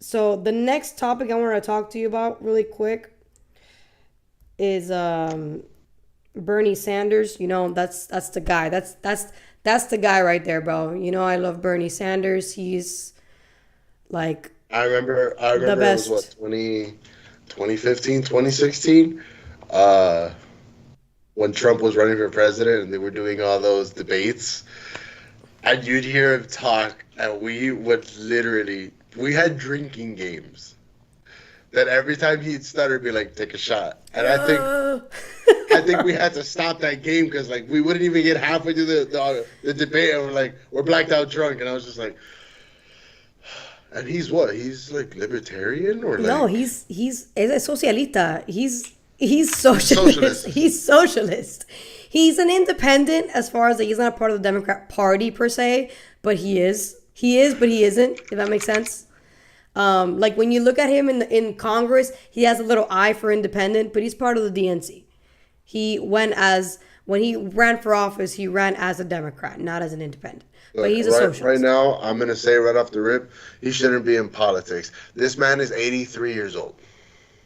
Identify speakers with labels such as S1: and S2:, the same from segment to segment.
S1: So the next topic I want to talk to you about really quick is Bernie Sanders. That's the guy. That's the guy right there, bro. I love Bernie Sanders. He's like
S2: I
S1: the
S2: remember it was what
S1: best.
S2: 2015, 2016, uh, when Trump was running for president and they were doing all those debates. And you'd hear him talk, and we would literally, we had drinking games that every time he'd stutter, be like, take a shot. And
S1: Uh,
S2: I think we had to stop that game because like we wouldn't even get halfway through the debate, and we're blacked out drunk, and I was just like, and he's what? He's like libertarian or
S1: no,
S2: like
S1: he's es socialista. He's
S2: he's
S1: socialist.
S2: socialist.
S1: He's socialist. He's an independent as far as he's not a part of the Democrat Party per se, but he is. He is, but he isn't. If that makes sense. Like when you look at him in Congress, he has a little eye for independent, but he's part of the DNC. He went as when he ran for office, he ran as a Democrat, not as an independent. But
S2: Look,
S1: he's a
S2: right
S1: socialist.
S2: now, I'm gonna say right off the rip, he shouldn't be in politics. This man is 83 years old.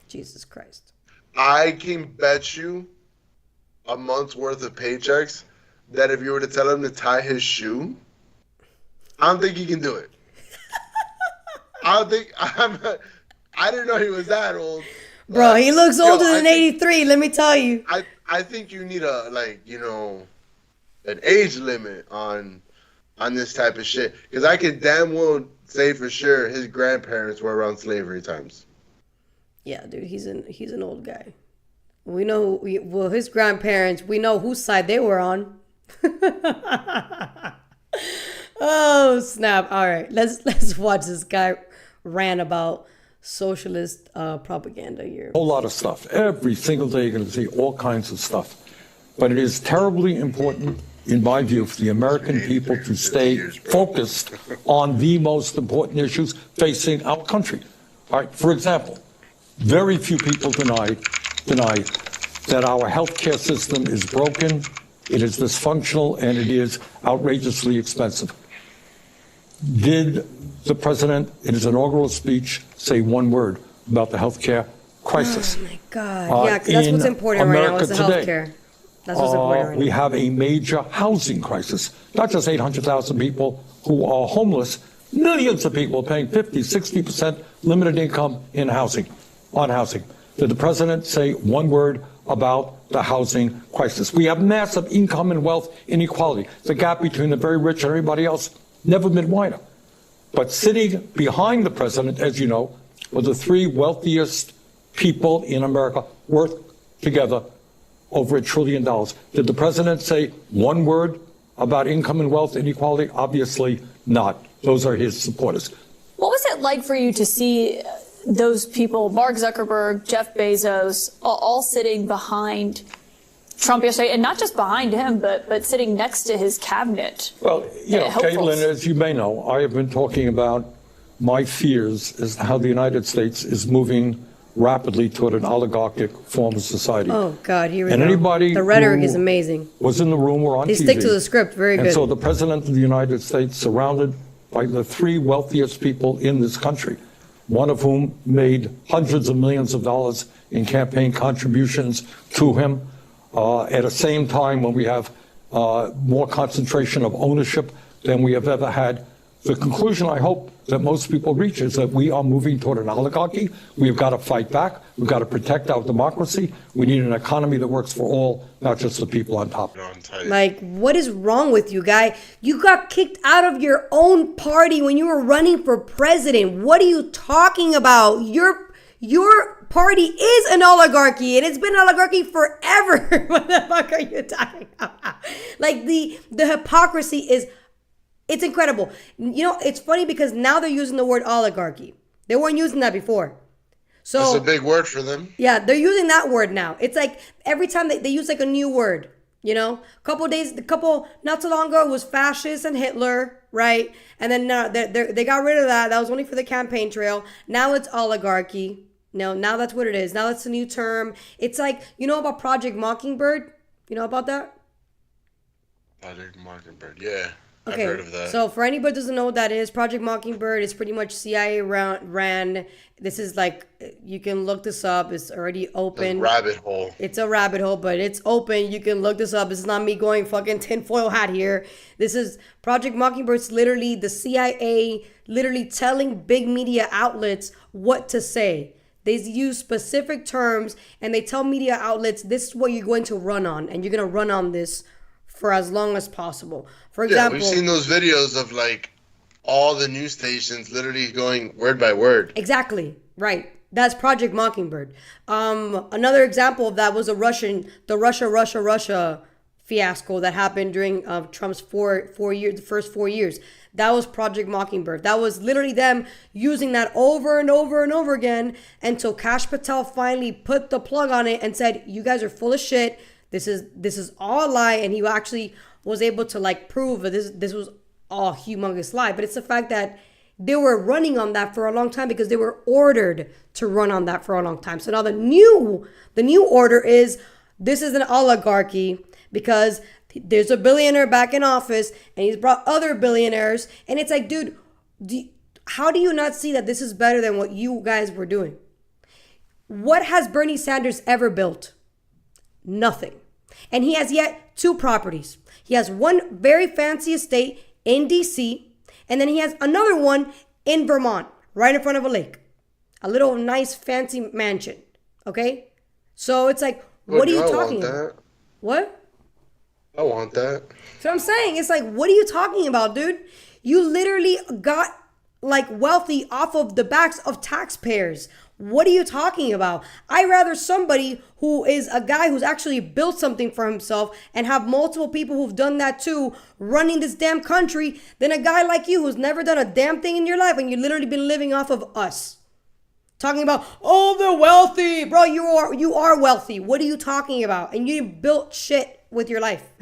S1: Jesus Christ.
S2: I can bet you a month's worth of paychecks that if you were to tell him to tie his shoe, I don't think he can do it. I don't think I didn't know he was that old.
S1: Bro, he looks
S2: Yo,
S1: older than 83, let me tell you.
S2: I think you need a an age limit on this type of shit because I can damn well say for sure his grandparents were around slavery times.
S1: Yeah, dude, he's an old guy. We know well his grandparents, we know whose side they were on. Oh, snap. All right. Let's watch this guy rant about socialist propaganda here.
S3: Whole lot of stuff. Every single day you're going to see all kinds of stuff. But it is terribly important, in my view, for the American people to stay focused on the most important issues facing our country. All right. For example, very few people deny that our healthcare system is broken, it is dysfunctional, and it is outrageously expensive. Did the president, in his inaugural speech, say one word about the healthcare crisis?
S1: Oh my God. Yeah, because that's what's
S3: In
S1: important right now is the
S3: America today,
S1: healthcare. That's what's important right
S3: we
S1: now.
S3: have a major housing crisis. Not just 800,000 people who are homeless, millions of people paying 50, 60% limited income in housing, on housing. Did the president say one word about the housing crisis? We have massive income and wealth inequality. The gap between the very rich and everybody else never been wider. But sitting behind the president, as you know, were the three wealthiest people in America, worth together over $1 trillion. Did the president say one word about income and wealth inequality? Obviously not. Those are his supporters.
S4: What was it like for you to see those people, Mark Zuckerberg, Jeff Bezos, all sitting behind Trump yesterday, and not just behind him, but sitting next to his cabinet?
S3: Well,
S4: Hopefuls.
S3: Caitlin, as you may know, I have been talking about my fears as to how the United States is moving rapidly toward an oligarchic form of society.
S1: Oh God, here we
S3: And
S1: go.
S3: anybody
S1: The rhetoric
S3: who
S1: is amazing.
S3: was in the room or on
S1: He
S3: TV.
S1: sticks to the script very
S3: And
S1: good.
S3: so the president of the United States, surrounded by the three wealthiest people in this country, one of whom made hundreds of millions of dollars in campaign contributions to him, at the same time when we have more concentration of ownership than we have ever had. The conclusion I hope that most people reach is that we are moving toward an oligarchy. We've got to fight back. We've got to protect our democracy. We need an economy that works for all, not just the people on top.
S1: Like, what is wrong with you, guy? You got kicked out of your own party when you were running for president. What are you talking about? Your party is an oligarchy, and it's been an oligarchy forever. What the fuck are you talking about? Like, the hypocrisy is, it's incredible. It's funny because now they're using the word oligarchy. They weren't using that before. So
S2: That's a big word for them.
S1: yeah, they're using that word now. It's like every time they use like a new word, not so long ago it was fascist and Hitler, right? And then they got rid of that. That was only for the campaign trail. Now it's oligarchy. No, now that's what it is. Now that's a new term. It's like, about Project Mockingbird? You know about that?
S2: Project Mockingbird, yeah. I've heard of that.
S1: So for anybody who doesn't know what that is, Project Mockingbird is pretty much CIA ran. This is like, you can look this up. It's already open.
S2: The rabbit hole.
S1: It's a rabbit hole, but it's open. You can look this up. This is not me going fucking tinfoil hat here. This is Project Mockingbird. It's literally the CIA literally telling big media outlets what to say. They use specific terms and they tell media outlets, this is what you're going to run on, and you're going to run on this for as long as possible. For example,
S2: we've seen those videos of like all the news stations literally going word by word.
S1: Exactly. Right. That's Project Mockingbird. Another example of that was the Russia fiasco that happened during Trump's first 4 years. That was Project Mockingbird. That was literally them using that over and over and over again until Kash Patel finally put the plug on it and said, you guys are full of shit. This is all a lie. And he actually was able to like prove that this was all humongous lie. But it's the fact that they were running on that for a long time because they were ordered to run on that for a long time. So now the new order is, this is an oligarchy because there's a billionaire back in office and he's brought other billionaires. And it's like, dude, how do you not see that this is better than what you guys were doing? What has Bernie Sanders ever built? Nothing. And he has yet 2 properties. He has one very fancy estate in DC, and then he has another one in Vermont, right in front of a lake. A little nice fancy mansion. Okay? So it's like, what are you talking about? What?
S2: I want that.
S1: So I'm saying, it's like, what are you talking about, dude? You literally got like wealthy off of the backs of taxpayers. What are you talking about? I'd rather somebody who is a guy who's actually built something for himself and have multiple people who've done that too running this damn country than a guy like you who's never done a damn thing in your life and you literally been living off of us. Talking about, oh, they're wealthy. Bro, you are wealthy. What are you talking about? And you built shit with your life.